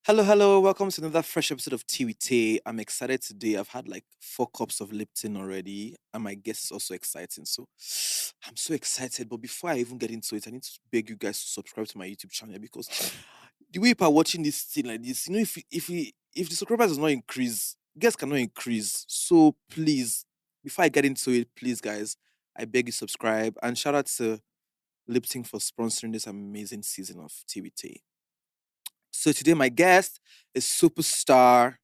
Hello, hello. Welcome to another fresh episode of Tea With Tay. I'm excited today. I've had like 4 cups of Lipton already, and my guest is also exciting. So I'm so excited. But before I even get into it, I need to beg you guys to subscribe to my YouTube channel because the way people are watching this thing like this, if the subscribers does not increase, guests cannot increase. So please, before I get into it, please, guys, I beg you subscribe and shout out to Lipton for sponsoring this amazing season of Tea With Tay. So today my guest is superstar,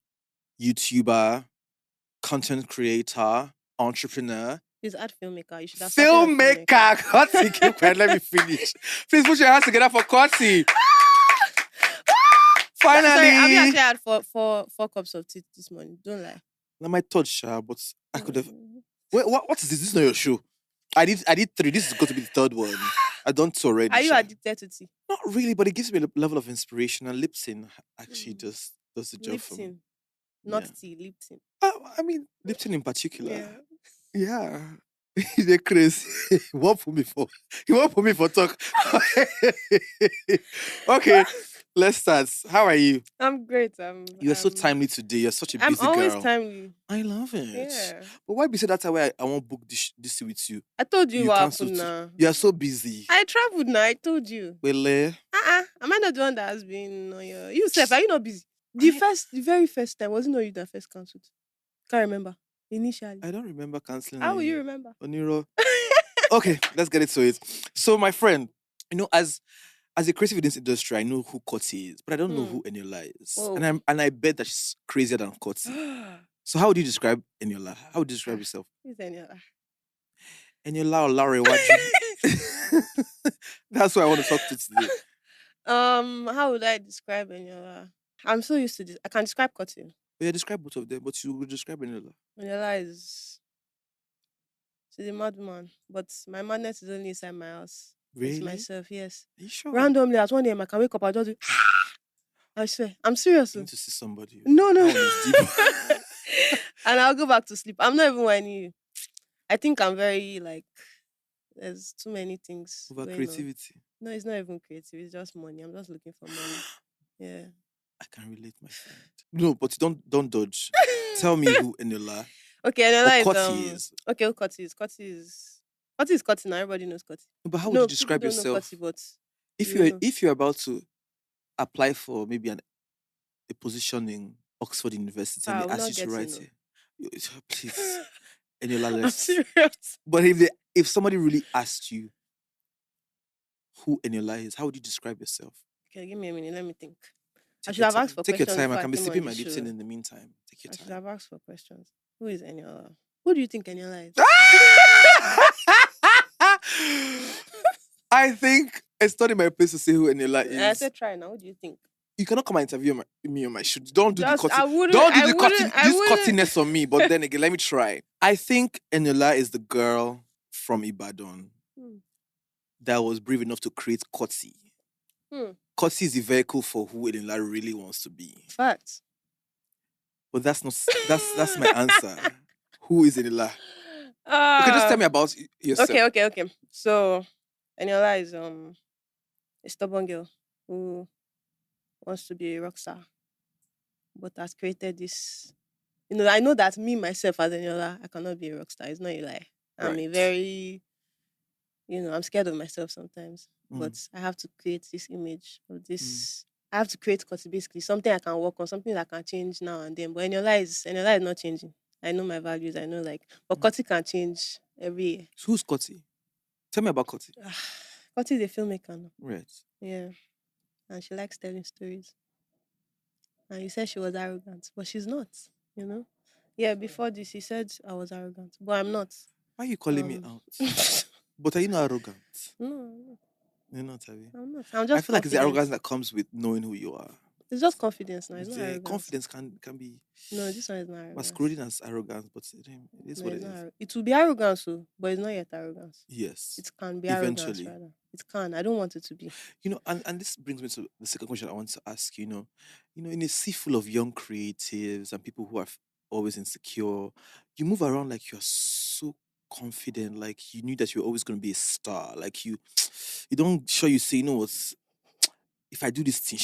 YouTuber, content creator, entrepreneur, He's art filmmaker. You should have started with filmmaker. Korty, keep quiet, let me finish. Please put your hands together for Korty. Finally. Sorry, have you actually had four cups of tea this morning? Don't lie. Now my third shower, but I could have. Wait, what is this? This is not your show. I did 3. This is going to be the third one. I done 2 already. Are you sha. addicted to tea? Not really, but it gives me a level of inspiration, and Lipton actually Mm. does the job for me. Lipton, not Yeah. tea. Lipton. I mean, Lipton in particular. Yeah. Yeah. They're crazy. He won't put me for talk. Okay, let's start. How are you? I'm great. You're so timely today. You're such a busy I'm always girl. timely. I love it. Yeah. But why be say that's why I won't book this with you? I told you You what cancelled happened too. now. You are so busy. I traveled now. I told you. Well, Am I not the one that has been on your... You self, are you not busy? The very first time, wasn't it you that first cancelled? Can't remember. Initially. I don't remember cancelling. How will you remember? Oniro. Okay, let's get into it. So, my friend, as a creative in this industry, I know who Korty is, but I don't know who Eniola is. Whoa. And I bet that she's crazier than Korty. So how would you describe Eniola? How would you describe yourself? Who's Eniola? Eniola Olanrewaju. That's what I want to talk to today. How would I describe Eniola? I'm so used to this. I can describe Korty. Yeah, describe both of them, but you will describe Eniola. Eniola is... She's a madman, but my madness is only inside my house. Really? It's myself, yes. Are you sure? Randomly, at 1 a.m., I can wake up, I just do... I swear. I'm serious. You need to see somebody. No. That one is deep. And I'll go back to sleep. I'm not even whining you. I think I'm very, there's too many things Over going on. creativity. No, it's not even creative. It's just money. I'm just looking for money. Yeah. I can relate, my friend. No, but don't dodge. Tell me who Eniola Okay, Eniola or Korty is. Okay, who Korty is? Korty is Korty now. Everybody knows Korty. No, but how would you describe people don't know yourself? Korty, but If you're about to apply for maybe a position in Oxford University and I they will ask not you to get to write know. it, please, Eniola, I'm let's. serious. But if somebody really asked you who Eniola is, how would you describe yourself? Okay, give me a minute. Let me think. I Take should your have time. asked for Take your questions time. I before can be came on sipping my this Lipton show. in the meantime. Take your I should time. have asked for questions. Who is Eniola? Who do you think Eniola is? I think it's not in my place to say who Eniola I is. said try now. What do you think? You cannot come and interview me on my show. Don't do Just, the I cutting. wouldn't. Don't do I the wouldn't. cutting. This cuttiness on me. But then again, let me try. I think Eniola is the girl from Ibadan that was brave enough to create Korty. Korty is the vehicle for who Eniola really wants to be. Facts. But that's my answer. Who is Eniola? Okay, just tell me about yourself. Okay. So Eniola is a stubborn girl who wants to be a rock star, but has created this. I know that me myself as Eniola, I cannot be a rock star. It's not a lie. I'm a Right. very, I'm scared of myself sometimes. But I have to create this image of this. I have to create Korty, basically something I can work on, something that can change now and then. But Eniola is not changing. I know my values. I know but Korty can change every year. So who's Korty? Tell me about Korty. Korty is a filmmaker now. Right. Yeah. And she likes telling stories. And you said she was arrogant, but she's not, Yeah, before this, he said I was arrogant, but I'm not. Why are you calling me out? But are you not arrogant? No. You're not, have you? I'm not. I'm just I feel like it's the arrogance that comes with knowing who you are. It's just confidence now. It's not arrogance. Confidence can be... No, this one is not arrogance. masquerading as arrogance, but it is what it is. It will be arrogance, but it's not yet arrogance. Yes. It can be Eventually. arrogance, rather. It can. I don't want it to be. And this brings me to the second question I want to ask. In a sea full of young creatives and people who are always insecure, you move around like you're so confident, like you knew that you're always going to be a star. Like you don't show you say, what, if I do this thing,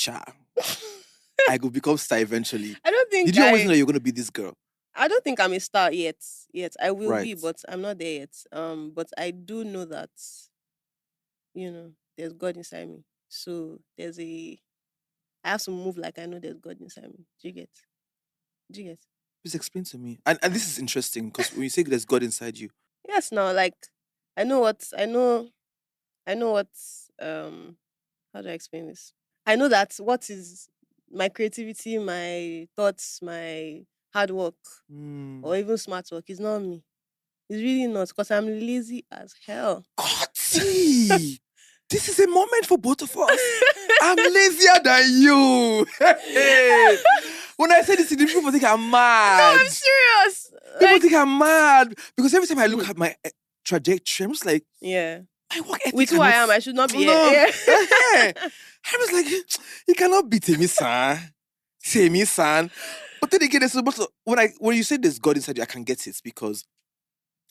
I could become star eventually. I don't think Did you always know you're going to be this girl? I don't think I'm a star yet. I will be, Right. but I'm not there yet. But I do know that there's God inside me. So I have to move like I know there's God inside me. Do you get? Do you get? Please explain to me. And this is interesting because when you say there's God inside you, Yes. Now, like I know what I know. I know what. How do I explain this? I know that what is my creativity, my thoughts, my hard work, or even smart work is not me. It's really not because I'm lazy as hell. Korty, this is a moment for both of us. I'm lazier than you. Hey. When I say this, people think I'm mad. No, I'm serious. People think I'm mad because every time I look at my trajectory, I'm just like, yeah. My work ethic With who I am, I should not be no. here. I was like, you cannot be Temisan. Temisan. But then again, when you say there's God inside you, I can get it because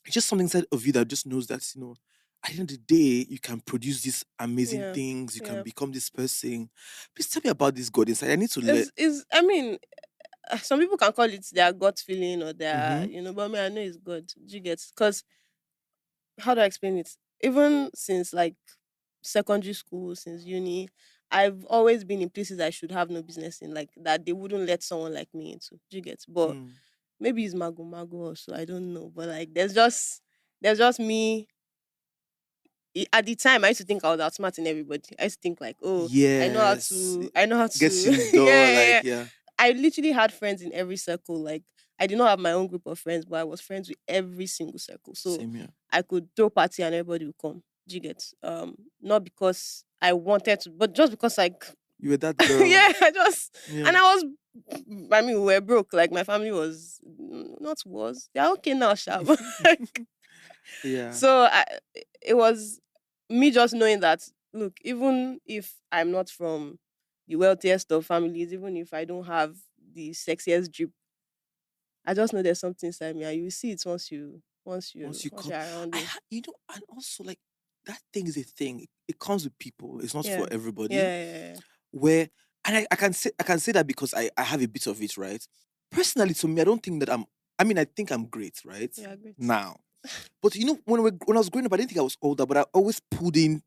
it's just something inside of you that just knows that, at the end of the day, you can produce these amazing things. You can become this person. Please tell me about this God inside. I need to I mean, some people can call it their gut feeling or their, but I know it's God. Do you get? Because how do I explain it? Even since like secondary school, since uni, I've always been in places I should have no business in, like that they wouldn't let someone like me into. Do you get? But maybe it's mago mago also. I don't know. But like, there's just me. At the time, I used to think I was outsmarting everybody. I used to think like, oh, I know how to, get in the door, yeah. I literally had friends in every circle. Like, I did not have my own group of friends, but I was friends with every single circle. So Same here. I could throw party and everybody would come. Do you get? Not because I wanted to, but just because like you were that girl. And I mean, we were broke. Like my family was they're okay now, Shab. Yeah. So it was me just knowing that, look, even if I'm not from the wealthiest of families, even if I don't have the sexiest drip, I just know there's something inside me, and you will see it once you're around me. And also like that thing is a thing. It comes with people. It's not for everybody. Yeah. Where and I can say that because I have a bit of it, right? Personally, to me, I don't think that I think I'm great, right? Yeah, great. Now. But when I was growing up, I didn't think I was older, but I always pulled in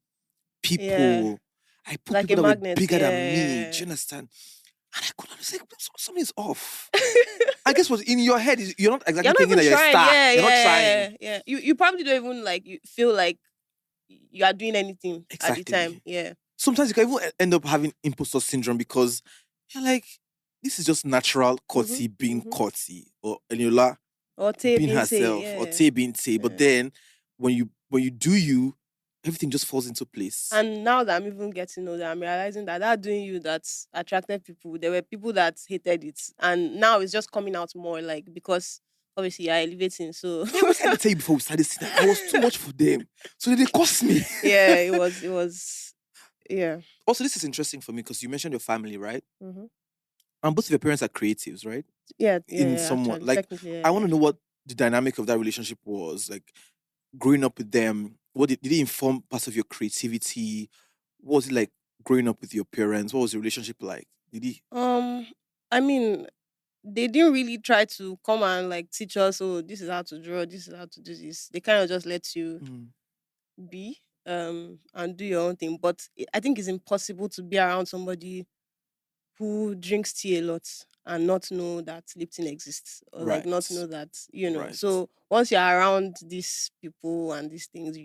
people. Yeah. I put Like people a that magnet. were bigger than me. Yeah. Do you understand? And I couldn't understand. Something's off. I guess what's in your head is you're not exactly thinking that you're a star. You're not trying. Yeah. You probably don't even like you feel like you are doing anything at the time. Yeah. Sometimes you can even end up having imposter syndrome because you're like, this is just natural Korty being Korty or Eniola or Tay being herself Tay, or Tay being Tay. But then when you do everything just falls into place. And now that I'm even getting older, I'm realizing that doing you that attracted people. There were people that hated it, and now it's just coming out more, like, because obviously you're elevating. So yeah, we started to tell you before we started seeing that I was too much for them, so they cost me. Yeah, it was. Yeah. Also, this is interesting for me because you mentioned your family, right? And both of your parents are creatives, right? Yeah. In somewhat, like, I want to know what the dynamic of that relationship was, like, growing up with them. What did it inform part of your creativity? What was it like growing up with your parents? What was your relationship like? Did he? I mean, they didn't really try to come and like teach us, oh, this is how to draw, this is how to do this. They kind of just let you be and do your own thing. But I think it's impossible to be around somebody who drinks tea a lot and not know that Lipton exists, or like not know that, Right. So once you're around these people and these things,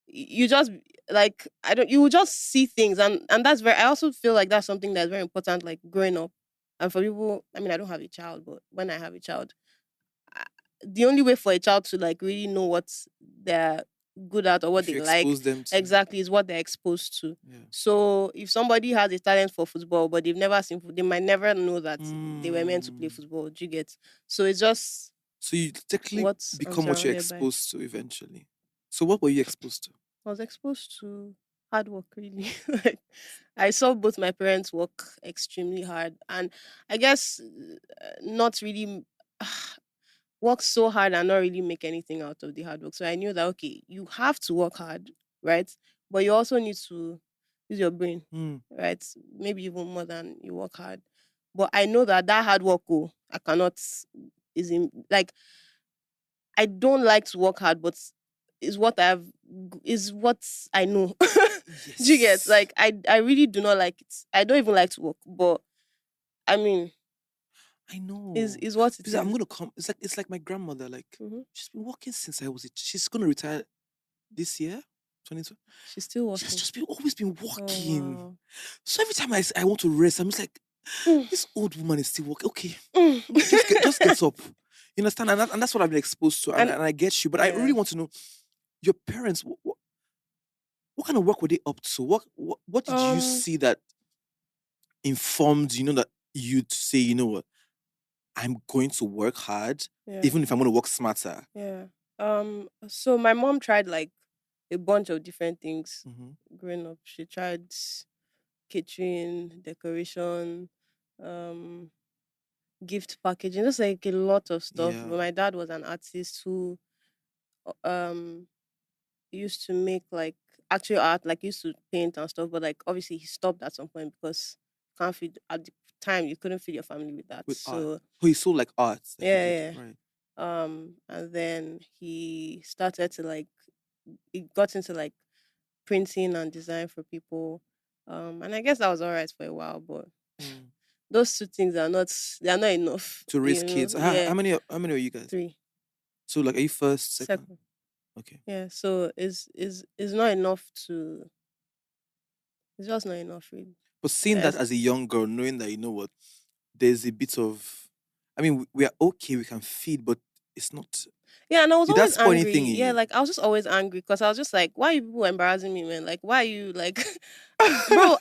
you just like you will just see things, and that's I also feel like that's something that's very important, like growing up. And for people, I mean, I don't have a child, but when I have a child, I- the only way for a child to like really know what they're good at or what they like exactly is what they're exposed to. So if somebody has a talent for football but they've never seen they might never know that they were meant to play football. Do you get? So it's just, so you technically become what you're exposed to eventually. So what were you exposed to? I was exposed to hard work, really. Like, I saw both my parents work extremely hard, and I guess not really work so hard and not really make anything out of the hard work. So I knew that, okay, you have to work hard, right? But you also need to use your brain, Mm. right? Maybe even more than you work hard. But I know that hard work, I cannot is in like I don't like to work hard, but is what is what I know. Do you get? Yes. Like I really do not like it. I don't even like to work, but I mean, I know. is what it Because I'm is. gonna come. It's like my grandmother. Like Mm-hmm. she's been working since I was. She's gonna retire this year, 22. She's still She has working. just been always been Oh working. wow. So every time I want to rest, I'm just like, Mm, this old woman is still working. Okay, mm. just get up. You understand? And that's what I've been exposed to, and, And and I get you. But I really yeah. want to know your parents. What kind of work were they up to? What did you Um see that informed that you'd say, you know what, I'm going to work hard, yeah. even if I'm going to work smarter. Yeah. So my mom tried like a bunch of different things Mm-hmm. growing up. She tried catering, decoration, um, gift packaging, just like a lot of stuff. Yeah. But my dad was an artist who um used to make like actual art, like used to paint and stuff, but like obviously he stopped at some point because can't feed at the time you couldn't feed your family with that. With art. So Oh, he saw like art that he did. yeah, Right. and then he started to like he got into like printing and design for people. And I guess that was all right for a while, but Mm. those two things are not they are not enough. To raise kids. How, Yeah. how many are you guys? Three. So like, are you first, second? Second. Okay. Yeah. So is not enough to it's just not enough really. But seeing that Yes. as a young girl, knowing that, you know what, there's a bit of, I mean, we are okay, we can feed, but it's not, Yeah, and I was did that always spoil angry. anything in Yeah, you? like I was just always angry because I was just like, why are you people embarrassing me, man? Like, why are you like bro,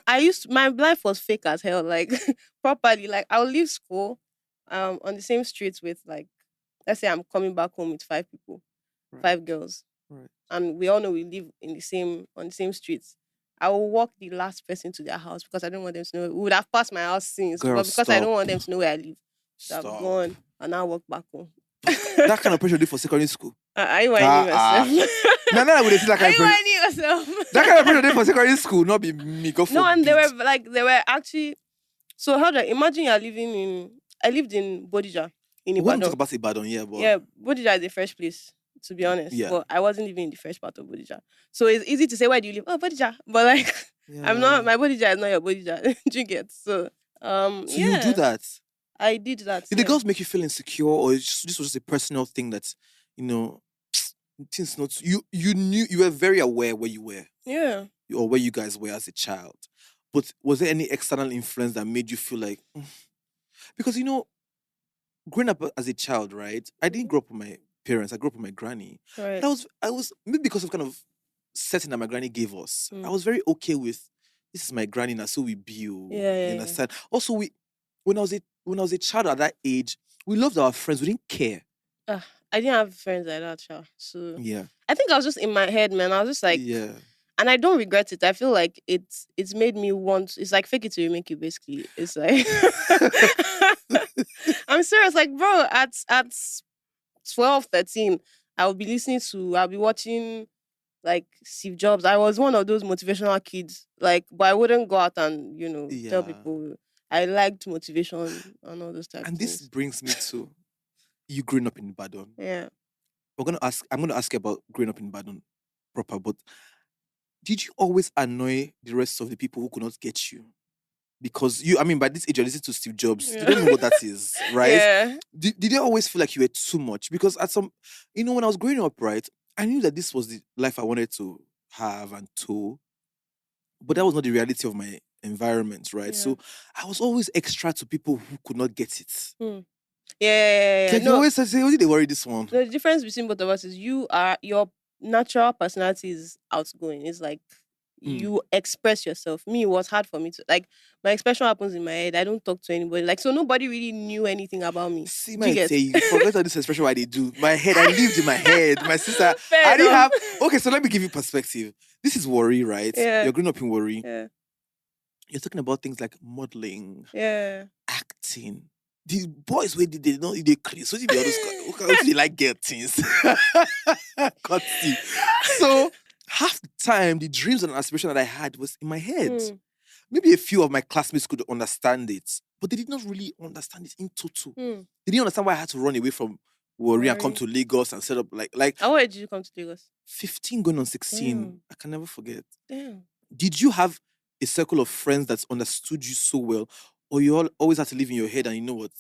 my life was fake as hell, like properly. Like I'll leave school on the same streets with like let's say I'm coming back home with five people, Right, five girls, right. and we all know we live in the same on the same streets. I will walk the last person to their house because I don't want them to know. We would have passed my house since, Girl, but because I stop. don't want them to know where I live, so I've Stop. gone and now walk back home. That kind of pressure you did for secondary school. Are you whining yourself? No, I would say that Are kind of you pressure. whining yourself? That kind of pressure did for secondary school, not be me. God No, and forbid. they were actually. So how do imagine you are living in? I lived in Bodija in We won't talk Ibadan. about Ibadan, yeah, but Yeah, Bodija is the fresh place, to be honest. yeah, But I wasn't living in the fresh part of Bodija. So it's easy to say, where do you live? Oh, Bodija. But like, I'm not, yeah. my Bodija is not your Bodija. Do you get? So, So you do yeah, that. I did that. Did the Yeah. girls make you feel insecure, or this was just a personal thing that, you know, things not you knew, you were very aware where you were Yeah. or where you guys were as a child, but was there any external influence that made you feel like because growing up as a child, right? I didn't grow up with my parents. I grew up with my granny, Right. but I was maybe because of kind of setting that my granny gave us. I Mm. was very okay with this is my granny now, so we build. Yeah, You yeah, yeah. understand? Also, when I was a child at that age, we loved our friends. We didn't care. I didn't have friends like that, Sha. So Yeah, I think I was just in my head, man. I was just like, yeah. and I don't regret it. I feel like it's made me want. It's like fake it till you make it. Basically, it's like I'm serious. Like, bro, at 12, 13, I'll be watching like Steve Jobs. I was one of those motivational kids. Like, but I wouldn't go out and tell Yeah. people. I liked motivation and all those type of And this things. brings me to you growing up in Ibadan. Yeah. I'm gonna ask you about growing up in Ibadan proper, but did you always annoy the rest of the people who could not get you? Because by this age, you're listening to Steve Jobs. Yeah. You don't know what that is, right? Yeah. Did you always feel like you were too much? Because when I was growing up, right, I knew that this was the life I wanted to have and to, but that was not the reality of my environment, right? Yeah. So I was always extra to people who could not get it. Yeah. Like you always say, what did they worry this one? The difference between both of us is your natural personality is outgoing. It's like you express yourself. Me, it was hard for me to like my expression happens in my head. I don't talk to anybody. Like so nobody really knew anything about me. See, Do you my get? say you forget all this expression why they do. My head, I lived in my head. My sister, Fair I didn't have enough. okay, so let me give you perspective. This is worry, right? Yeah. You're growing up in worry. Yeah. You're talking about things like modeling, Yeah. acting. The boys where they know they crazy. So they always they like get things. Korty. So half the time, the dreams and aspiration that I had was in my head. Mm. Maybe a few of my classmates could understand it, but they did not really understand it in total. Mm. They didn't understand why I had to run away from Warri and come Worry. to Lagos and set up like How old did you come to Lagos? 15 going on 16. Damn. I can never forget. Damn. Did you have a circle of friends that understood you so well, or you always had to live in your head and you know what?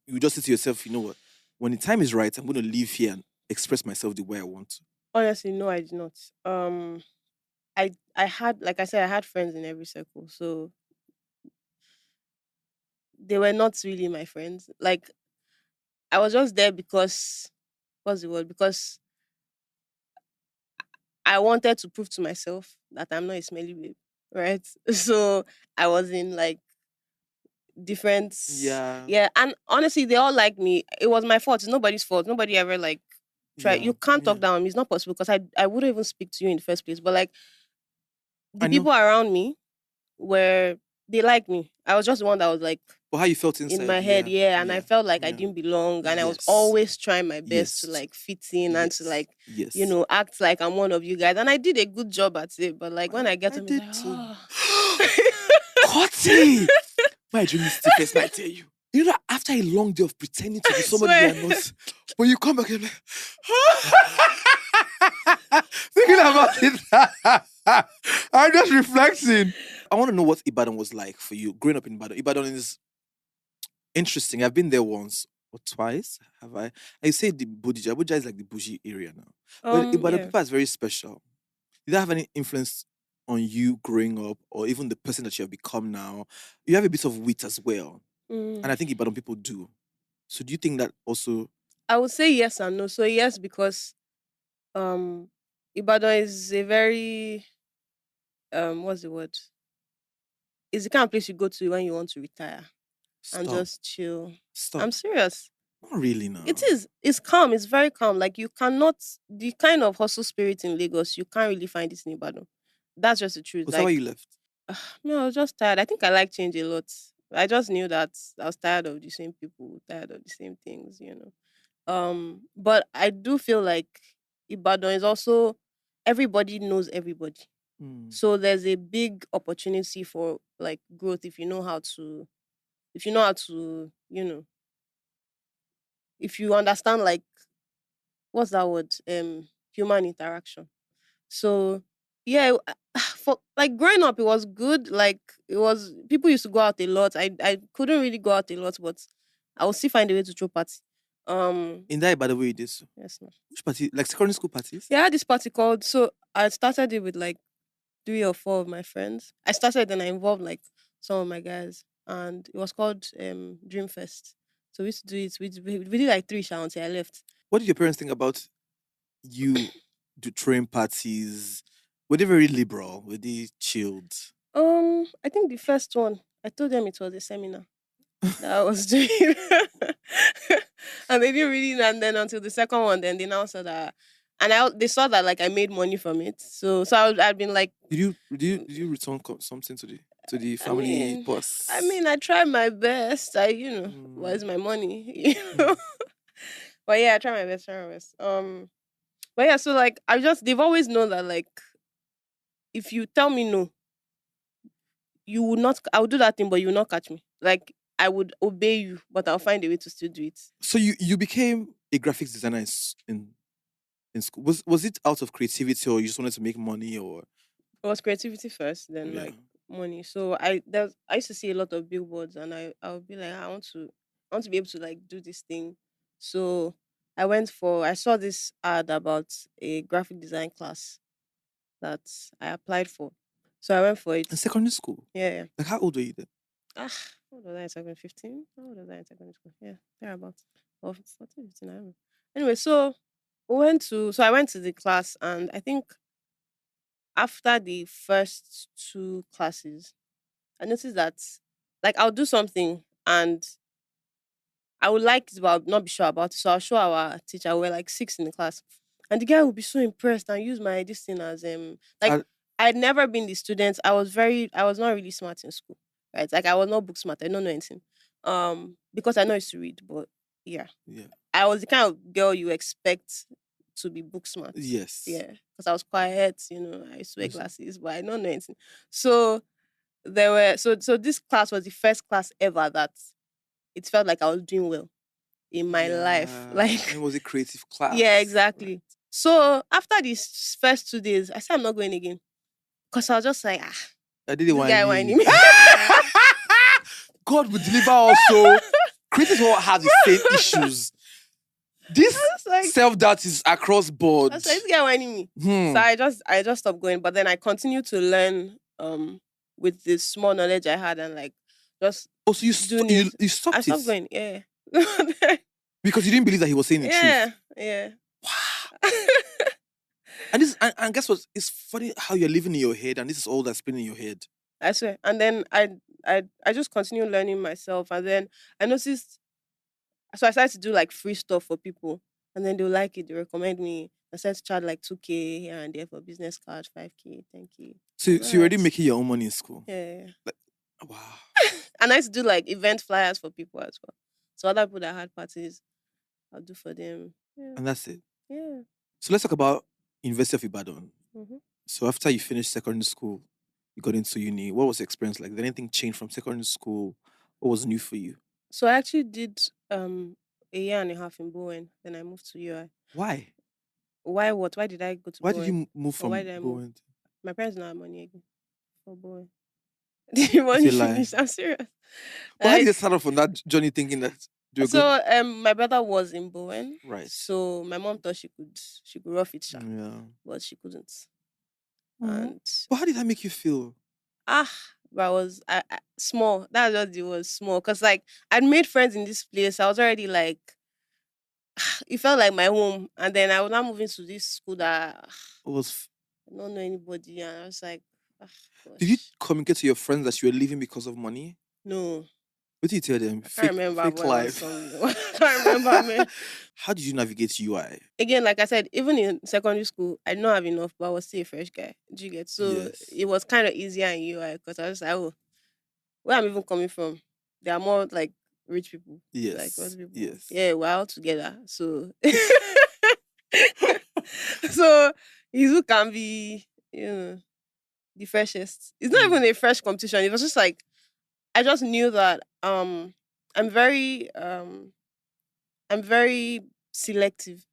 You just say to yourself, you know what? When the time is right, I'm going to live here and express myself the way I want to. Honestly, no, I did not. I had, like I said, I had friends in every circle, so they were not really my friends. Like I was just there because what's the word? Because I wanted to prove to myself that I'm not a smelly babe, right? So I was in like different, Yeah. yeah, and honestly, they all like me. It was my fault. It's nobody's fault. Nobody ever like try. Yeah. You can't Yeah. talk down on me. It's not possible because I wouldn't even speak to you in the first place. But like I the know. people around me were they liked me. I was just the one that was like But how you felt in inside? my head, yeah, and I felt like I Yeah. didn't belong, and I was Yes. always trying my best to Yes. like fit in and to like Yes. act like I'm one of you guys, and I did a good job at it. But like when I get I home, it's did like, too. oh. Korty! My dream is stiffest, I tell you. You know, after a long day of pretending to be somebody you are swear. not, when you come back, you're like, thinking about it. I'm just reflecting. I want to know what Ibadan was like for you growing up in Ibadan. Ibadan is interesting. I've been there once or twice. Have I? I say the Bodija. Abuja is like the bougie area now. But Ibadan Yeah. people is very special. Did that have any influence on you growing up or even the person that you have become now? You have a bit of wit as well. And I think Ibadan people do. So do you think that also? I would say yes and no. So yes, because um Ibadan is a very what's the word? It's the kind of place you go to when you want to retire and Stop. just chill. Stop. I'm serious. Not really now. It is. It's calm. It's very calm. Like you cannot the kind of hustle spirit in Lagos, you can't really find it in Ibadan. That's just the truth. Was that why Like you left? no, I was just tired. I think I like change a lot. I just knew that I was tired of the same people, tired of the same things. But I do feel like Ibadan is also everybody knows everybody. Mm. So there's a big opportunity for like growth if you know how to if you know how to, if you understand like what's that word? Human interaction. So yeah, for like growing up, it was good. Like it was people used to go out a lot. I couldn't really go out a lot, but I would still find a way to throw party. In that, by the way, this Yes, no. which party? Like secondary school parties? Yeah, I had this party called. So I started it with like 3 or 4 of my friends. I started and I involved like some of my guys, and it was called Dream Fest. So we used to do it. We did like 3 shows until I left. What did your parents think about you do throwing parties? Were they very liberal? Were they chilled? I think the first one I told them it was a seminar that I was doing. And they didn't really know. And then until the second one, then they now saw that, and they saw that like I made money from it. So I'd been like, Did you return something to the I family mean, boss? I tried my best. Mm, Where's my money? But yeah, I try my best. Try my best. But yeah, so like they've always known that like if you tell me no, you will not. I will do that thing, but you will not catch me. Like I would obey you, but I'll find a way to still do it. So you became a graphics designer in school. Was it out of creativity or you just wanted to make money or It was creativity first, then yeah? like money. So I used to see a lot of billboards, and I would be like, I want to be able to like do this thing. So I saw this ad about a graphic design class that I applied for. So I went for it. In secondary school? Yeah, yeah. Like how old were you then? Ah, what was I in secondary 15? How old was I in secondary school? Yeah, thereabouts. Or 14, 15, I don't know. Anyway, so I went to the class, and I think after the first 2 classes, I noticed that like I'll do something and I would like it, but I'll not be sure about it. So I'll show our teacher. We're like 6 in the class. And the guy would be so impressed and use my this thing as like I, I'd never been the student. I was not really smart in school. Right. Like I was not book smart. I don't know anything. Because I know I used to read, but yeah. yeah. I was the kind of girl you expect to be book smart. Yes. Yeah, because I was quiet, I used to wear glasses, but I don't know anything. So so this class was the first class ever that it felt like I was doing well in my life. Like, and it was a creative class. yeah, exactly. So after these first 2 days, I said I'm not going again. Because I was just like, I didn't this want guy you. whining me. God will deliver also. Creators all have the same issues. This like, self-doubt is across board. I was like, this guy whining me. So I just stopped going. But then I continued to learn with the small knowledge I had and like just also you stopped I stopped it going, yeah. because you didn't believe that he was saying the truth. Yeah. Wow. And this and guess what? It's funny how you're living in your head and this is all that's been in your head. I swear. And then I just continued learning myself, and then I noticed. So I started to do like free stuff for people, and then they'll like it. They recommend me. I started to charge like 2K here and there for business card, 5K, 10K. So you're already making your own money in school. Yeah. Like, wow. And I used to do like event flyers for people as well. So other people that had parties, I'll do for them. Yeah. And that's it. Yeah. So let's talk about University of Ibadan. Mm-hmm. So after you finished secondary school, you got into uni. What was the experience like? Did anything change from secondary school? What was new for you? So I actually did a year and a half in Bowen. Then I moved to UI. Why? Why what? Why did I go to Why Bowen? did you move from why did I move? Bowen? My parents don't have money again for Bowen. Did you want to finish? I'm serious. But how did you start off on that journey thinking that so my brother was in Bowen. Right. So my mom thought she could rough it, but she couldn't. And but how did that make you feel? But I was small. That just it was small because like I'd made friends in this place. I was already like, it felt like my home. And then I was now moving to this school that I don't know anybody, and I was like, did you communicate to your friends that you were leaving because of money? No. What did you tell them? I can't remember. Fake life. I can't remember, man. How did you navigate UI? Again, like I said, even in secondary school, I didn't have enough, but I was still a fresh guy. Do you get? So it was kind of easier in UI because I was like, where I'm even coming from, they are more like rich people. Yes. Like rich people. Yes. Yeah, we're all together. So so Izu can be, the freshest. It's not even a fresh competition. It was just like I just knew that I'm very selective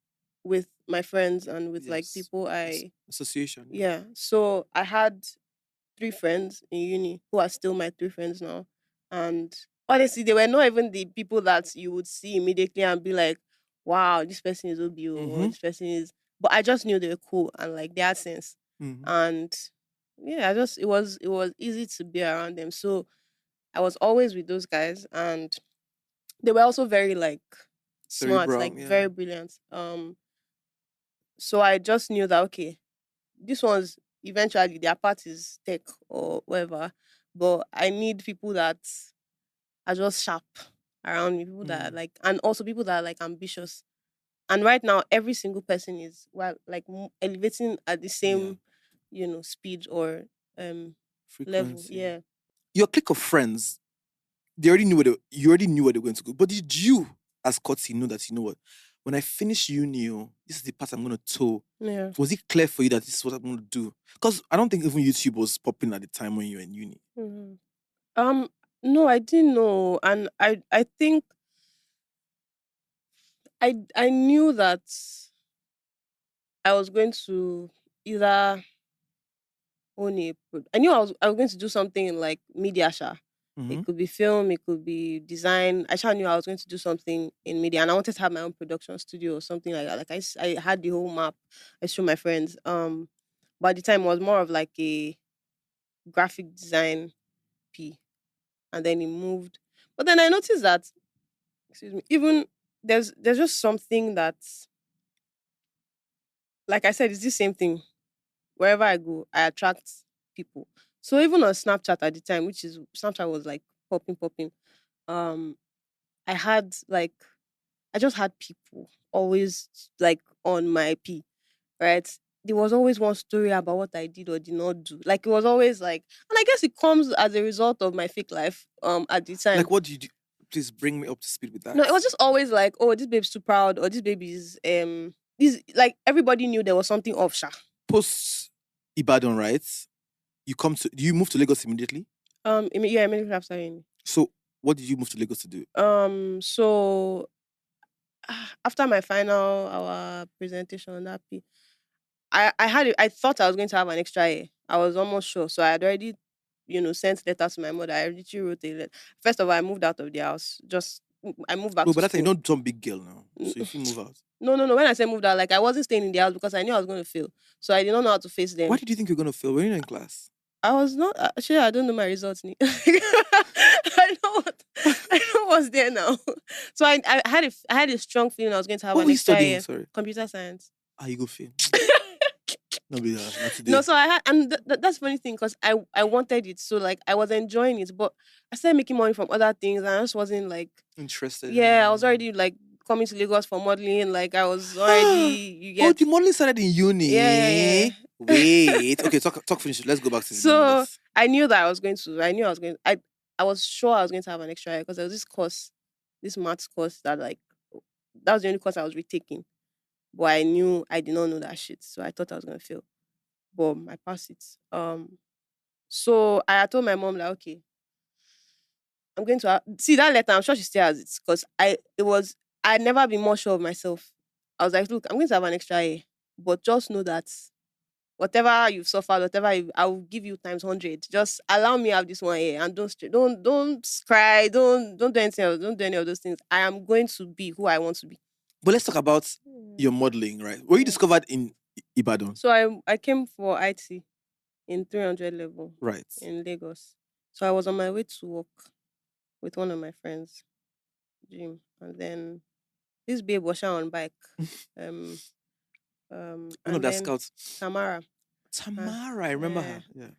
with my friends and with like people association. Yeah. So I had 3 friends in uni who are still my 3 friends now. And honestly, they were not even the people that you would see immediately and be like, wow, this person is OBO or this person is, but I just knew they were cool and like they had sense. And yeah, it was easy to be around them. So I was always with those guys, and they were also very like smart, very brilliant. So I just knew that okay, this one's eventually their part is tech or whatever, but I need people that are just sharp around me, people that are like, and also people that are like ambitious. And right now, every single person is elevating at the same, speed or level. Yeah. Your clique of friends, you already knew where they were going to go. But did you, as Korty, know that what? When I finish uni, this is the path I'm going to toe. Yeah. Was it clear for you that this is what I'm going to do? Because I don't think even YouTube was popping at the time when you were in uni. No, I didn't know, and I think I knew that I was going to either own I knew I was going to do something in like media, sha. It could be film, it could be design. I knew I was going to do something in media, and I wanted to have my own production studio or something like that. Like I had the whole map. I showed my friends. But at the time it was more of like a graphic design P, and then it moved. But then I noticed that, excuse me, even there's just something that, like I said, it's the same thing. Wherever I go, I attract people. So even on Snapchat at the time, which is Snapchat was like popping. I had like I just had people always like on my P, right? There was always one story about what I did or did not do. Like it was always like, and I guess it comes as a result of my fake life. At the time, like what did you do? Please bring me up to speed with that. No, it was just always like, oh, this babe's too proud, or this baby's this, like, everybody knew there was something off, sha. Post Ibadan, right? You move to Lagos immediately? Immediately after uni. So what did you move to Lagos to do? So after my final our presentation on that P, I thought I was going to have an extra year. I was almost sure. So I had already, sent letter to my mother. I literally wrote a letter. First of all, I moved out of the house. I moved back No, to but that time you school. don't jump big girl now. So if you move out. No. When I say moved out, like, I wasn't staying in the house because I knew I was going to fail. So I did not know how to face them. Why did you think you were gonna fail? Were you not in class? I was not actually. I don't know my results. I know what's there now. So I had a strong feeling I was going to have What an were you extra studying? year. Sorry. Computer science. You go fail. No, be that. Not today. No, so I had, and that's funny thing because I wanted it, so like I was enjoying it, but I started making money from other things, and I just wasn't like Interested. Yeah, I was already like coming to Lagos for modeling. Like I was already, you get. the modeling started in uni. Yeah. Wait. Okay, talk finish. Let's go back to the So numbers. I knew that I was going to. I knew I was going. I was sure I was going to have an extra year because there was this course, this maths course that was the only course I was retaking. But I did not know that shit, so I thought I was going to fail. But I passed it. So I had told my mom, like, okay, I'm going to see that letter. I'm sure she still has it because I had never been more sure of myself. I was like, look, I'm going to have an extra year, but just know that whatever you've suffered, I will give you times 100. Just allow me to have this 1 year and don't cry, don't do anything else, don't do any of those things. I am going to be who I want to be. But let's talk about your modeling, right? Were you discovered in Ibadan? So I came for IT in 300 level, right, in Lagos. So I was on my way to work with one of my friends, Jim, and then this babe was on bike. One And of the then scouts. Tamara, I remember her. Yeah.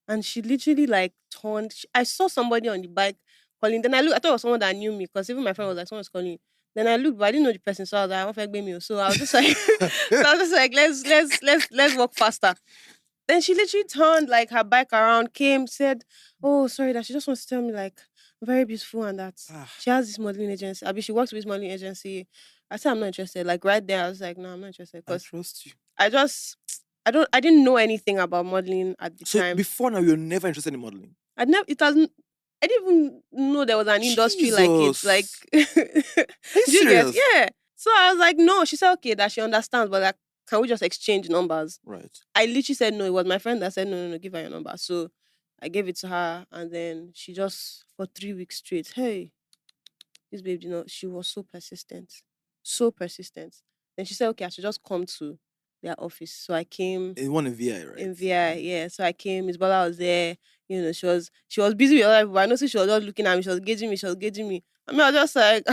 and she literally like turned. I saw somebody on the bike calling. Then I thought it was someone that knew me because even my friend was like, someone's calling you. Then I looked, but I didn't know the person, so I was like, I want to me. So I was just like, let's walk faster. Then she literally turned like her bike around, came, said, "Oh, sorry, that she just wants to tell me like I'm very beautiful and that she has this modeling agency. I mean, she works with this modeling agency." I said, "I'm not interested." Like right there, I was like, "No, I'm not interested." I Because trust you. I didn't know anything about modeling at the So time. before now, you're never interested in modeling? I didn't even know there was an industry like it. Like, Are you do you get? serious? Yeah. So I was like, no. She said, okay, that she understands, but like, can we just exchange numbers? Right. I literally said no. It was my friend that said no, give her your number. So I gave it to her, and then she just for 3 weeks straight. Hey, this babe, she was so persistent, so persistent. Then she said, okay, I should just come to their office. So I came In one in VI, right? in VI, yeah. So I came. Miss Bola was there. She was busy with other people. I noticed she was just looking at me. She was gauging me. I mean, I was just like,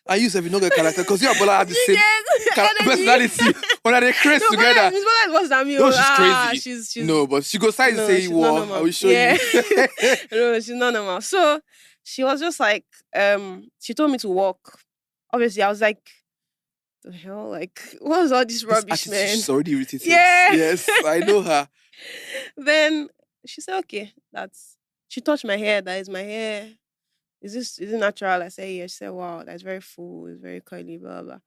I use if you know the character because you and Bola have the same energy. personality. When they crazy together. Miss Bola is worse than me. No, she's crazy. She's no, but she goes side and say, she's not "Well, normal. I will show Yeah. you." No, she's not normal. So she was just like, she told me to walk. Obviously, I was like, the hell, like, what was all this rubbish, man? She's already irritated. Yeah. Yes, I know her. Then she said, okay, she touched my hair. That is my hair. Is it natural? I said, yeah. She said, wow, that's very full. It's very curly, blah, blah. I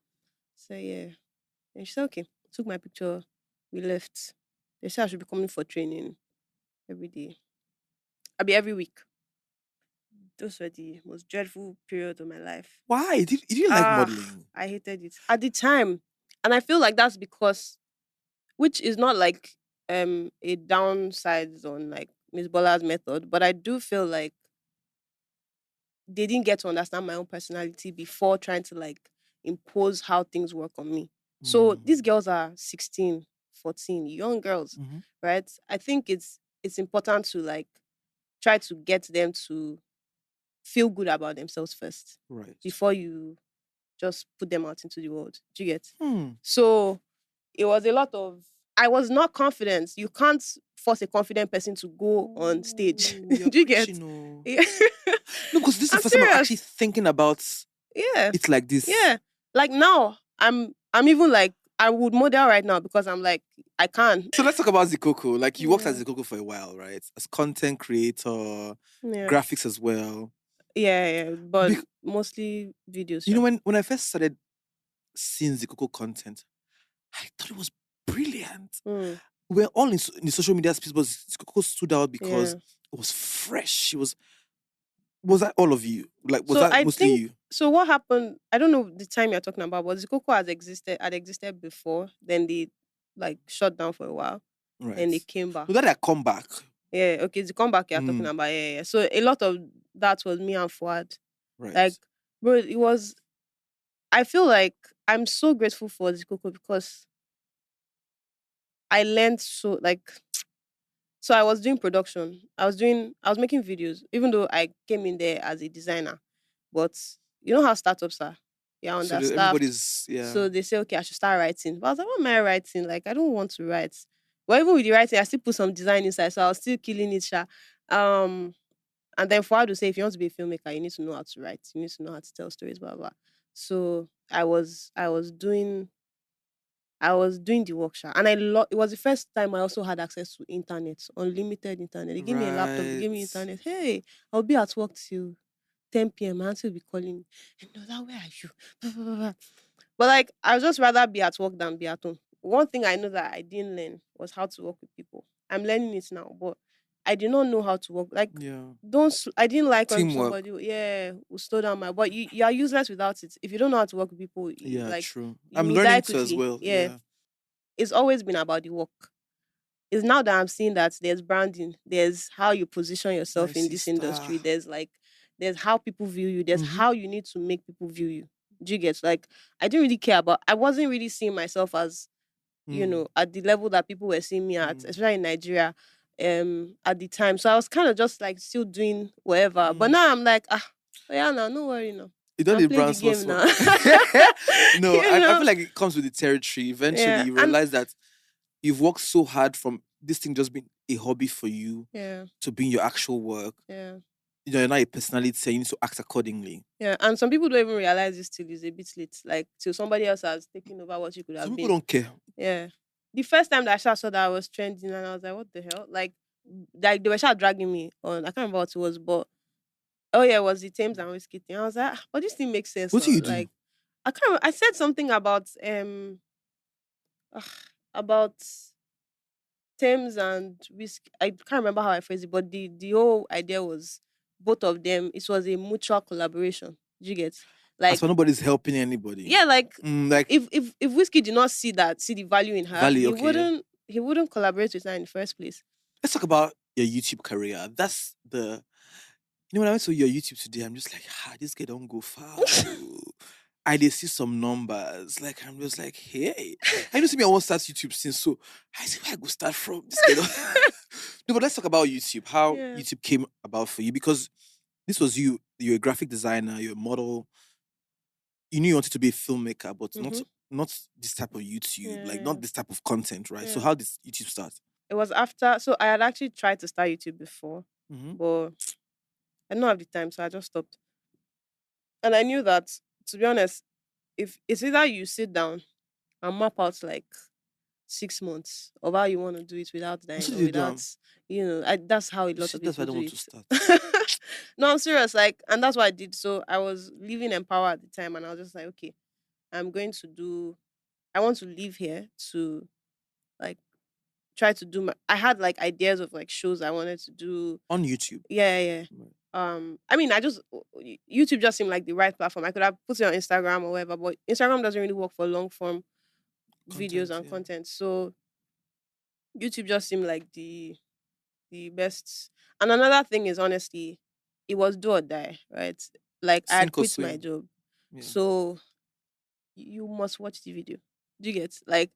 said, yeah. And she said, okay. Took my picture. We left. They said I should be coming for training every day. Every week. Those were the most dreadful period of my life. Why? Did you like modeling? I hated it at the time. And I feel like that's because, which is not like a downside on like Miss Bola's method, but I do feel like they didn't get to understand my own personality before trying to like impose how things work on me. So these girls are 16, 14, young girls, right? I think it's important to like try to get them to feel good about themselves first. Right. Before you just put them out into the world. Do you get? So it was a lot of I was not confident. You can't force a confident person to go on stage. Do you get? Yeah. No, because this is the first serious. time I'm actually thinking about it's like this. Yeah. Like now, I'm even like I would model right now because I'm like, I can. So let's talk about Zikoko. Like you worked at Zikoko for a while, right? As content creator, graphics as well. Yeah, but mostly videos. You know, when I first started seeing Zikoko content, I thought it was brilliant. Mm. We're all in the social media space, but Zikoko stood out because Yeah. it was fresh. She was that all of you? Like, was So that I mostly think you? so. What happened? I don't know the time you're talking about, but Zikoko had existed before. Then they like shut down for a while. Right. Then they came back. No, that I come back. Yeah. Okay. The comeback you're talking Mm, about. Yeah, yeah. So a lot of that was me and Fuad. Like, right. bro, it was. I feel like I'm so grateful for Zikoko because I learned so like. So I was doing production. I was making videos, even though I came in there as a designer. But you know how startups are. You're So understaffed. everybody's, yeah. So they say, okay, I should start writing. But I was like, what am I writing? Like, I don't want to write. But even with the writing, I still put some design inside. So I was still killing it. Sha. Um, and then Fuad would say, if you want to be a filmmaker, you need to know how to write. You need to know how to tell stories, blah, blah. So I was doing the workshop, and it was the first time I also had access to internet, unlimited internet. They gave me a laptop, they gave me Right. internet. Hey, I'll be at work till 10 p.m. My auntie will be calling me. And that where are you? Blah, blah, blah, blah. But like, I would just rather be at work than be at home. One thing I know that I didn't learn was how to work with people. I'm learning it now, but I did not know how to work. Like, Yeah. I didn't like when Teamwork. somebody, will slow down my. But you are useless without it. If you don't know how to work with people, Yeah, like true. you I'm will die learning to as quickly. well. Yeah, Yeah. it's always been about the work. It's now that I'm seeing that there's branding, there's how you position My yourself in this sister. industry, there's how people view you, there's Mm-hmm. how you need to make people view you. Do you get? Like, I didn't really care about, I wasn't really seeing myself as, Mm, at the level that people were seeing me at, mm, especially in Nigeria, at the time. So I was kind of just like still doing whatever. But mm. now I'm like, yeah, now no worry now. You don't I'm need playing the brand game sponsor. now. No, you I know? feel like it comes with the territory. Eventually, Yeah. you And realize that you've worked so hard from this thing just being a hobby for you yeah, to being your actual work. yeah. You're not a personality, so you need to act accordingly. Yeah, and some people don't even realize this till it's a bit late. Like till somebody else has taken over what you could Some have people been. don't care. Yeah. The first time that I saw that I was trending and I was like, what the hell? Like they were dragging me on. I can't remember what it was, but oh yeah, it was the Thames and Wizkid thing. I was like, but this thing makes sense What do now. you do? Like I can't I said something about Thames and Whisk. I can't remember how I phrased it, but the whole idea was both of them, it was a mutual collaboration. Do you get? As Like for nobody's helping anybody. yeah, like Like if Whiskey did not see the value in her, Valley, he okay, yeah. wouldn't collaborate with her in the first place. Let's talk about your YouTube career. That's the when I went to your YouTube today, I'm just like, this guy don't go far. Oh. I did see some numbers. Like I'm just like, hey, I know see me I won't start YouTube since, so I see where I go start from. This guy don't... No, but let's talk about YouTube. How Yeah. YouTube came about for you, because this was you. You're a graphic designer. You're a model. You knew you wanted to be a filmmaker, but Mm-hmm. not this type of YouTube, like Yeah. not this type of content, right? So Yeah. how did YouTube start? It was after, so I had actually tried to start YouTube before, Mm-hmm. but I didn't have the time, so I just stopped. And I knew that, to be honest, if it's either you sit down and map out like 6 months of how you want to do it without So dying or they do. without, that's how a You lot see, of that's why I people don't do want to it. start. No, I'm serious. Like, and that's what I did. So I was living emPawa at the time, and I was just like, okay, I'm going to do. I want to live here to like try to do my. I had like ideas of like shows I wanted to do. On YouTube. Yeah, yeah. Right. I mean, YouTube just seemed like the right platform. I could have put it on Instagram or whatever, but Instagram doesn't really work for long form videos Content, and yeah. content. So YouTube just seemed like the best. And another thing is honestly, it was do or die, right? Like I had Sink or quit my swim. job, Yeah. so you must watch the video. Do you get? Like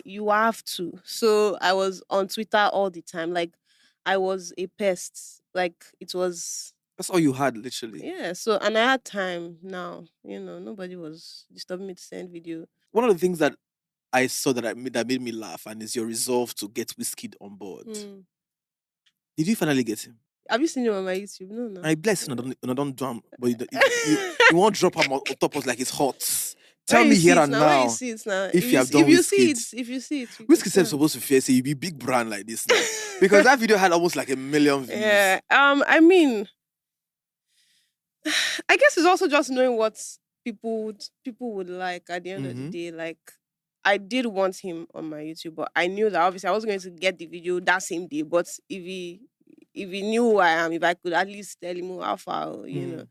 you have to. So I was on Twitter all the time. Like I was a pest. Like it was. That's all you had, literally. Yeah, so and I had time now, nobody was disturbing me to send video. One of the things that I saw that made me laugh, and is your resolve to get Wizkid on board. Hmm. Did you finally get him? Have you seen it on my YouTube? No, no. I bless you, I don't drum, but you won't drop him on top of like it's hot. Where Tell you me see here it and now, where you now see it now. if you have done If you see Wizkid. it, you can Wizkid is tell. supposed to fear say you be big brand like this now. Because that video had almost like 1 million views. Yeah. I mean, I guess it's also just knowing what people would like at the end of the day. Like I did want him on my YouTube, but I knew that obviously I was going to get the video that same day. But if he knew who I am, if I could at least tell him how far, Mm.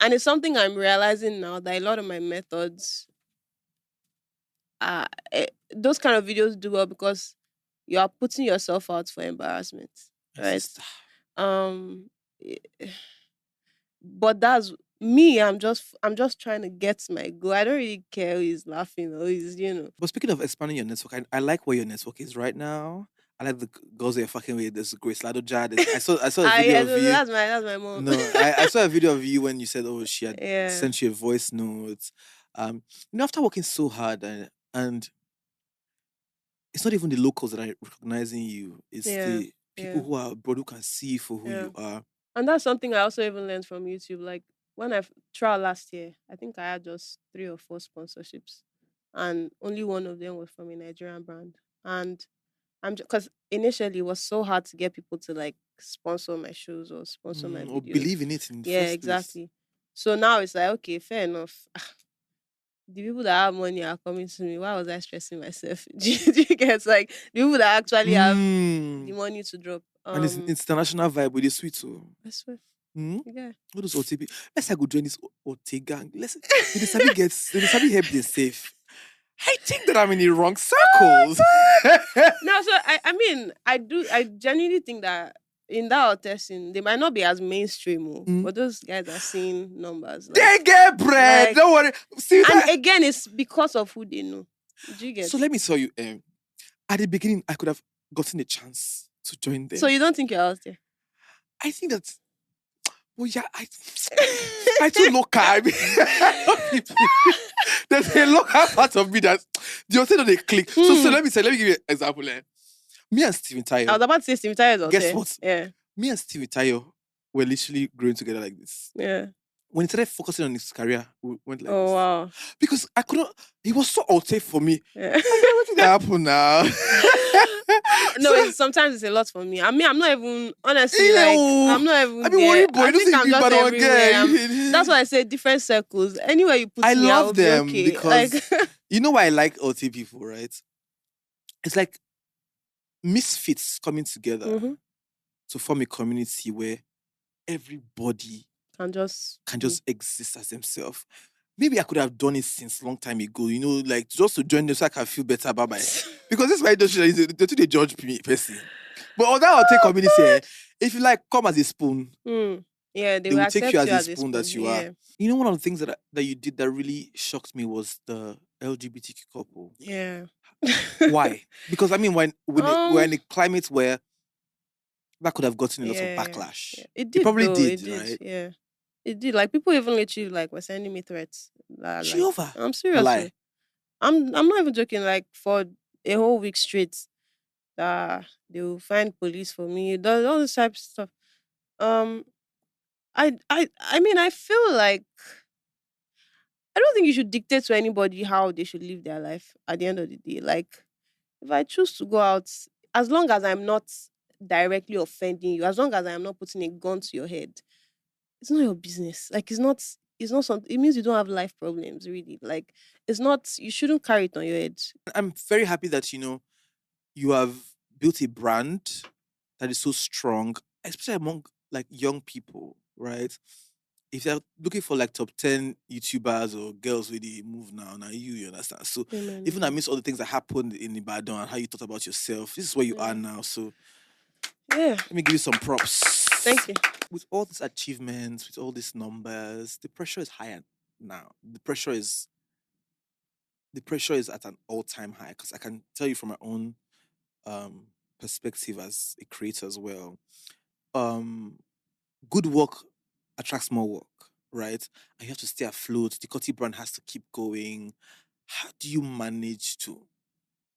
and it's something I'm realizing now that a lot of my methods those kind of videos do well because you are putting yourself out for embarrassment, My right? sister. Um, eh, but that's me. I'm just trying to get my goal. I don't really care who is laughing or who is. But speaking of expanding your network, I like where your network is right now. I like the girls that you're fucking with. There's Grace Lado Jad. I saw a video of you. That's my mom. No, I saw a video of you when you said, "Oh, she had Yeah, sent you a voice note." After working so hard and it's not even the locals that are recognizing you. It's yeah, the people yeah, who are abroad who can see you for who yeah. you are. And that's something I also even learned from YouTube. Like when I tried last year, I think I had just 3 or 4 sponsorships, and only one of them was from a Nigerian brand. And I'm because initially it was so hard to get people to like sponsor my shows or sponsor my Or videos. believe in it in the Yeah, first place. exactly. So now it's like, okay, fair enough. The people that have money are coming to me. Why was I stressing myself? Do you get like the people that actually have the Mm. money to drop? And it's international vibe with the sweet too. I swear. Mm? Yeah. What does OTP? Let's I go join this OT gang. Did the Sabi help they safe? I think that I'm in the wrong circles. No, so I mean, I genuinely think that in that hotel scene, they might not be as mainstream, Mm. but those guys are seeing numbers They get bread. like Don't worry. See and that. again it's because of who they know. Do you get? So let me tell you, at the beginning, I could have gotten a chance to join So them. you don't think you're out there? I think that, well, yeah, I too local. I mean, there's a local part of me that the other they click. So let me give you an example. Me and Steven I Tayo, was about to say Steven Tyler is out guess there. what? Yeah. Me and Steven Tayo were literally growing together like this. Yeah. When he started focusing on his career, we went like Oh this. wow. Because I couldn't, he was so out for me. Yeah. I said, what did happen now? No, So, sometimes it's a lot for me. I mean, I'm not even honestly like ew, I'm not I even mean, worry there. boy, I you don't think say you I'm be just bad one everywhere. again. That's why I say different circles. Anywhere you put I me, I love will be them okay. Like because you know why I like OT people, right? It's like misfits coming together mhm, to form a community where everybody can just can be. just exist as themselves. Maybe I could have done it since long time ago, like just to join them so I can feel better about my because this is my industry, they judge me person. But on that I'll take Oh community, God. if you like come as a spoon, Yeah, they they will will take you accept as you a as a spoon that spoon. you are. Yeah. One of the things that you did that really shocked me was the LGBTQ couple. Yeah. Why? Because I mean, when we're um. in a climate where that could have gotten a lot of Yeah. backlash, Yeah. It it did probably though. did, It did. right? Yeah. It did. Like people even literally like were sending me threats. Like Jehovah, I'm a serious. lie. I'm not even joking. Like for a whole week straight, that they will find police for me. All this type of stuff. Um. I mean I feel like I don't think you should dictate to anybody how they should live their life at the end of the day. Like, if I choose to go out, as long as I'm not directly offending you, as long as I am not putting a gun to your head, it's not your business. Like, it's not something, it means you don't have life problems, really. Like, it's not, you shouldn't carry it on your head. I'm very happy that you have built a brand that is so strong, especially among like young people, right? If you're looking for like top 10 YouTubers or girls with the move now you understand. So Amen, even amen. amidst all the things that happened in Ibadan and how you thought about yourself, this is where you are Yeah. now. So Yeah. let me give you some Thank props. you. With all these achievements, with all these numbers, the pressure is higher now. The pressure is at an all-time high because I can tell you from my own um perspective as a creator as well. Um Good work attracts more work, right? And you have to stay afloat. The Korty brand has to keep going. How do you manage to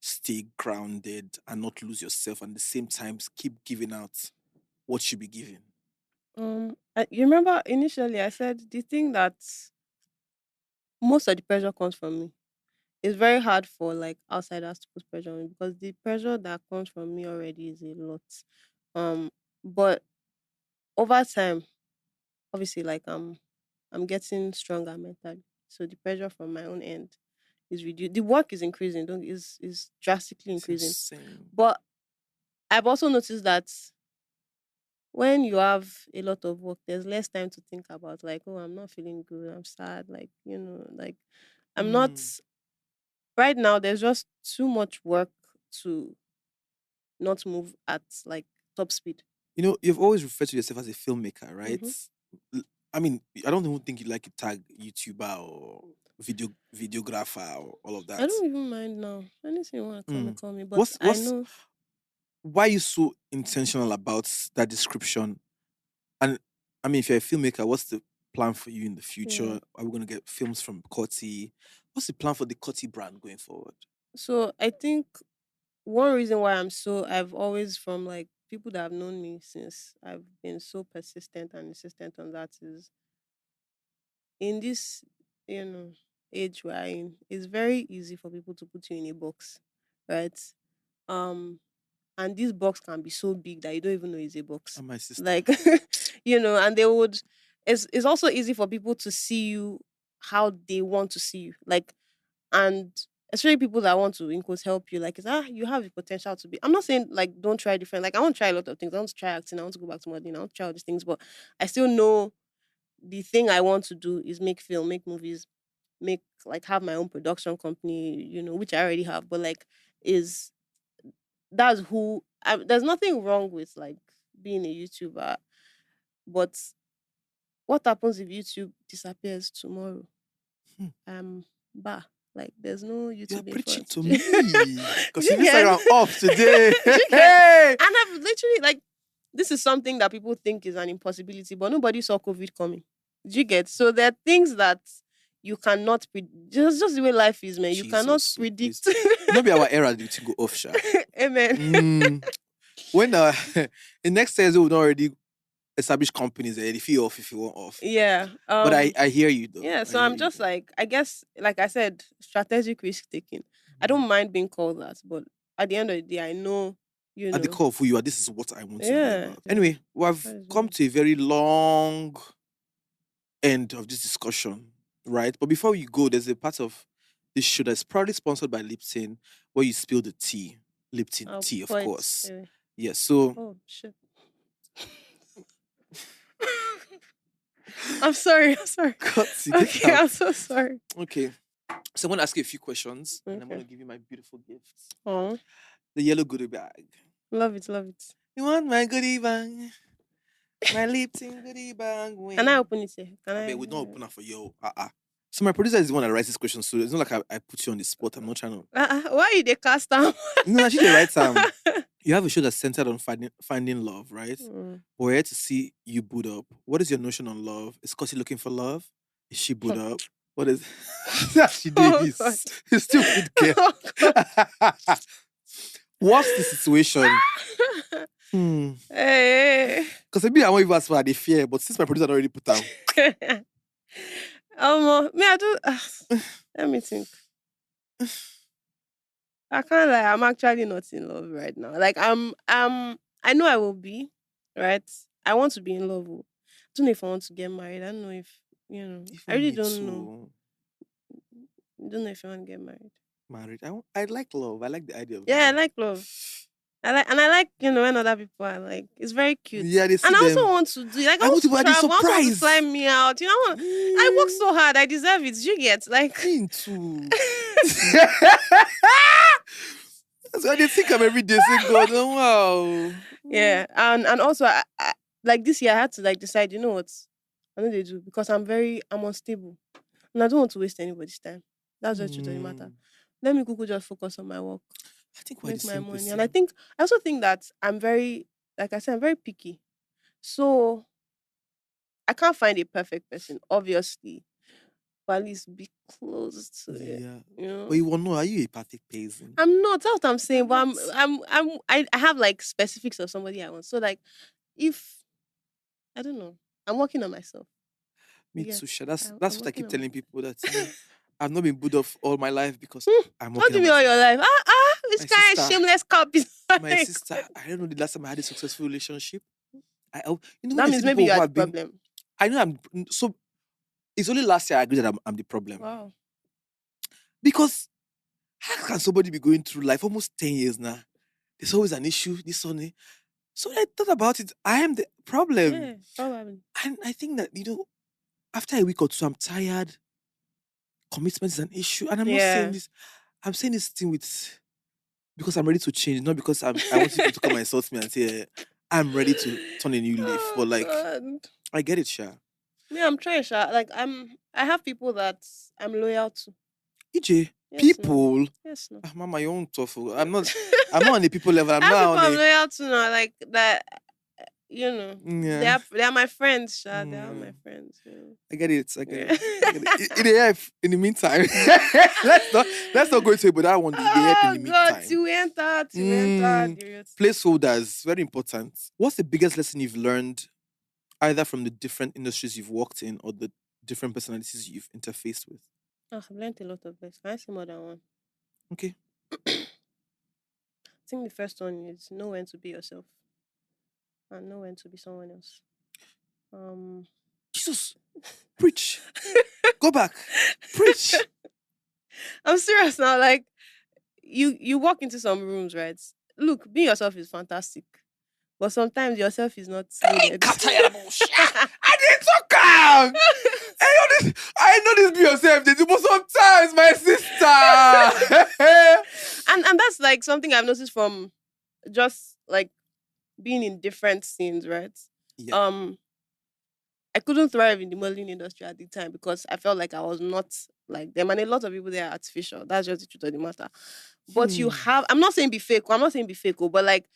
stay grounded and not lose yourself and at the same time keep giving out what you be giving? You remember initially I said the thing that most of the pressure comes from me. It's very hard for like outsiders to put pressure on me because the pressure that comes from me already is a lot. Um, but over time, obviously, like I'm getting stronger mentally, so the pressure from my own end is reduced. The work is increasing, don't is drastically It's increasing. insane. But I've also noticed that when you have a lot of work, there's less time to think about like, oh, I'm not feeling good, I'm sad, like, like I'm not Mm. right now. There's just too much work to not move at like top speed. You've always referred to yourself as a filmmaker, right? Mm-hmm. L- I mean, I don't even think you like to tag YouTuber or videographer or all of I that. don't even mind now. Anything you want to Mm. call me, but What's I what's know. why are you so intentional about that description? And I mean, if you're a filmmaker, what's the plan for you in the Yeah. future? Are we going to get films from Korty? What's the plan for the Korty brand going forward? So I think one reason why I've always from like people that have known me since I've been so persistent and insistent on that is in this, you know, age we're in, it's very easy for people to put you in a box, right? Um, and this box can be so big that you don't even know it's a box. And my sister. Like, and they would. It's also easy for people to see you how they want to see you, like, and especially people that want to in quotes help you. Like, you have the potential to be. I'm not saying like don't try different. Like, I want to try a lot of things. I want to try acting. I want to go back to modeling. I want to try all these things, but I still know the thing I want to do is make film, make movies, make like have my own production company, which I already have, but like is that's who there's nothing wrong with like being a YouTuber, but what happens if YouTube disappears tomorrow? Hmm. Bah, like there's no You're YouTube for preaching us to to do. me. Because Do your you get? Instagram off today. Do you get? Hey! And I've literally like this is something that people think is an impossibility, but nobody saw COVID coming. Do you get? So there are things that you cannot just the way life is, man. You cannot Jesus, so please. predict. Be our era to go off, sha. Amen. Mm. When the next Thursday we've already established companies, if you off, if you want off. Yeah. But I hear you though. Yeah, I so hear I'm you just though. like, I guess, like I said, strategic risk taking. I Mm. don't mind being called that, but at the end of the day, I know, At the core of who you are, this is what I want to be yeah, about. Anyway, we've that is come real. to a very long end of this discussion, right? But before we go, there's a part of this show that's proudly sponsored by Lipton, where you spill the tea. Lipton I'll tea, of pour it. course. Yes. So, Oh shit! I'm sorry. I'm sorry. Kotzi, take it Okay, out. I'm so sorry. Okay. So I'm going to ask you a few questions, and I'm going Okay. to give you my beautiful gifts. Oh, The yellow goodie bag. love it, love it. You want my goodie bag? My Lipton goodie bag. Can I Win. open it? Here? Can I I? bet we don't open up for you. So my producer is the one that writes this question, so it's not like I put you on the spot. I'm not trying to. Why you the cast down? No, actually, the right time. You have a show that's centered on finding love, right? Mm. But we're here to see you boot up. What is your notion on love? Is Scotty looking for love? Is she boot up? What is she did? Oh God. He's stupid girl. Oh God. What's the situation? Hmm. Hey. Because maybe I won't even ask for the fear, but since my producer already put down. Me, I do. Let me think. I can't lie. I'm actually not in love right now. Like I know I will be, right? I want to be in love. Oh. I don't know if I want to get married. I don't know if I Even really me don't know. too. I don't know if I want to get married. Married. I like love. I like the idea of Yeah, I love. like love. I like when other people are like it's very cute. Yeah, they see And I also them. want to do like I I want want to to buy the travel. I also want to fly surprise. me out. I work so hard. I deserve it. You get like Me too. That's why they think I'm every day saying, God, oh, wow. yeah, and also like this year I had to like decide. You know what? I know they do because I'm unstable and I don't want to waste anybody's time. That's the truth of the matter. Mm. Let me Google just focus on my work, I think we're the make my same money, and I person. think I also think that I'm very like I said I'm very picky, so I can't find a perfect person, obviously, but at least be close to it. Yeah. You But know, you will know, are you a perfect person? I'm not. That's what I'm You're saying. But not. I have like specifics of somebody I want. So like, if I don't know, I'm working on myself. Me You too, get? Sha. That's I'm that's what I working keep on telling myself. people that I've not been good off all my life because I'm What working do on you mean all myself. your life? This My kind of sister, shameless cop is my like. sister, I don't know the last time I had a successful relationship. When That they means see maybe people you who are the have been, problem. I know I'm so. It's only last year I agreed that I'm the problem. Wow. Because how can somebody be going through life almost 10 years now? There's always an issue, this one. So I thought about it. I am the problem. Yeah, probably. And I think that, after a week or two, I'm tired. Commitment is an issue. And I'm not saying this. I'm saying this thing because I'm ready to change, not because I want people to come and insult me and say, I'm ready to turn a new leaf. But God. I get it, Sha. Yeah, I'm trying, Sha. Like I have people that I'm loyal to. EJ, Yes, people. No. Yes, no. Mama, your own tough. I'm not on the people level. I'm I have not people on I'm loyal to now, like that. Yeah. They are my friends, Sha. They are my friends. I get it. In the meantime, let's not go into it, but that one. In the meantime. You entered. Placeholders, very important. What's the biggest lesson you've learned, either from the different industries you've worked in or the different personalities you've interfaced with? I've learned a lot of lessons. Can I say more than one? Okay. I think the first one is know when to be yourself and know when to be someone else. Jesus, preach. Go back, preach. I'm serious now. Like you walk into some rooms, right? Look, being yourself is fantastic, but sometimes yourself is not needed. I didn't talk am. I know this be yourself, but sometimes my sister. and that's like something I've noticed from just like being in different scenes, right? Yeah. I couldn't thrive in the modeling industry at the time because I felt like I was not like them, and a lot of people there are artificial. That's just the truth of the matter. But you have, I'm not saying be fake, but like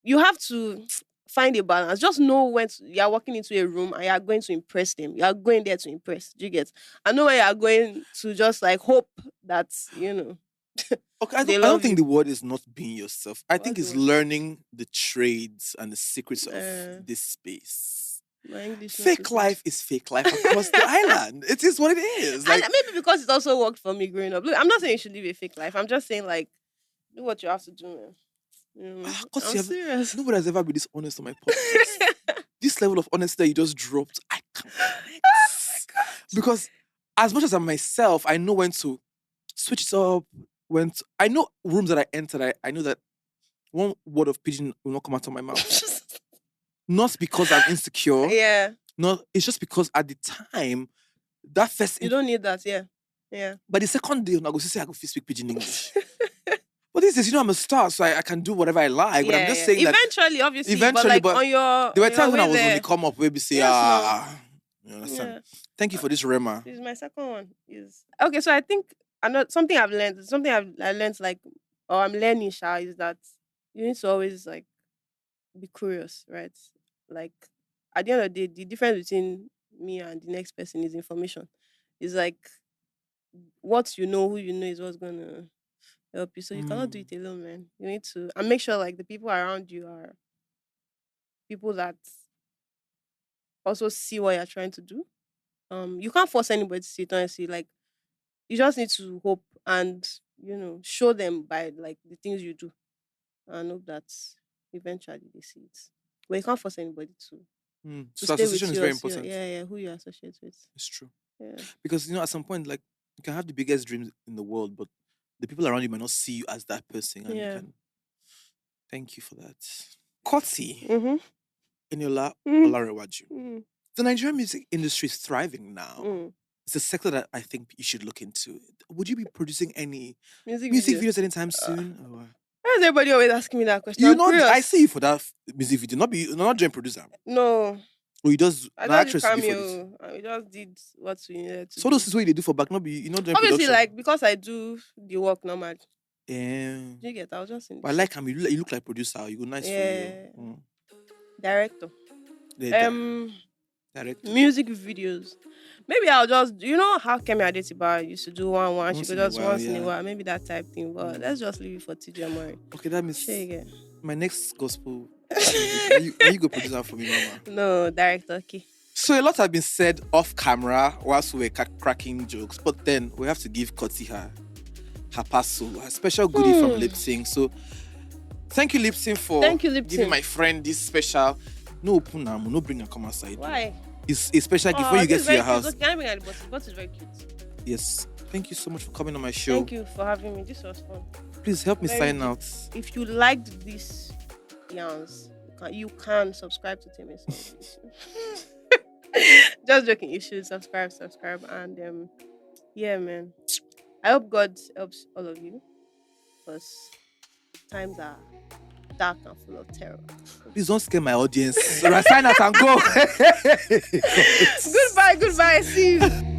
you have to find a balance. Just know when you're walking into a room and you're going to impress them. You are going there to impress. Do you get? I know when you are going to just like hope that, Okay, I don't think the word is not being yourself. I think it's learning the trades and the secrets of this space. Fake life is fake life across the island. It is what it is. Like, and maybe because it also worked for me growing up. Look, I'm not saying you should live a fake life. I'm just saying, like, do what you have to do, man. I'm serious. Nobody has ever been this honest on my podcast. This level of honesty that you just dropped, I can't connect. Because as much as I'm myself, I know when to switch it up. I know rooms that I entered, I know that one word of pigeon will not come out of my mouth. Not because I'm insecure. Yeah. No, it's just because at the time, that first... You don't need that, yeah. Yeah. But the second day, I go say I go speak pidgin English. But this is, I'm a star, so I can do whatever I like. But I'm just saying eventually, that... obviously, but like on your... There were times when I was on the come up where we say, you understand? Yeah. Thank you for this, Rema. This is my second one. Okay, so I think something I've learned, I learned like, or I'm learning, Sha, is that you need to always like be curious, right? Like at the end of the day, the difference between me and the next person is information. It's like what you know, who you know is what's gonna help you. So you cannot do it alone, man. You need to and make sure like the people around you are people that also see what you're trying to do. You can't force anybody to see it, honestly. Like you just need to hope and show them by like the things you do and hope that eventually they see it. But you can't force anybody to so association is very important. Who you associate with. It's true. Yeah. Because at some point, like you can have the biggest dreams in the world, but the people around you might not see you as that person. And you can... Thank you for that. Korty. Eniola Olanrewaju. The Nigerian music industry is thriving now. It's a sector that I think you should look into. Would you be producing any music videos anytime soon? Why is everybody always asking me that question? I see you for that music video. Not joint producer. No. Or you just actress cameo. We just did what we needed to. So those is what you do for back, not be joint obviously production. Like because I do the work normally. Yeah. You get? I was just in. But I like him. You look like producer. You go nice for you. Director. Director. Music videos. Maybe I'll just how Kemi Adetiba used to do one. She could just once in a while. Maybe that type thing. But let's just leave it for TJ Amori. Okay, that means my next gospel. Are you go producer for me, Mama? No, director. Okay. So a lot have been said off camera whilst we were cracking jokes, but then we have to give Korty her parcel, a special goodie from Lipton. So thank you, Lipton, for giving my friend this special. No open now, no bring her come outside. Why? It's a special gift when Oh, you get this is to very your cute. house. Okay, can I bring out the bottle? The bottle is very cute. Yes. Thank you so much for coming on my show. Thank you for having me. This was fun. Please help me Very sign deep. out. If you liked these yarns, you can subscribe to Temisan. Just joking. You should subscribe, and yeah, man. I hope God helps all of you because times are dark and full of terror. Please don't scare my audience. So I sign out and go. Goodbye. See you.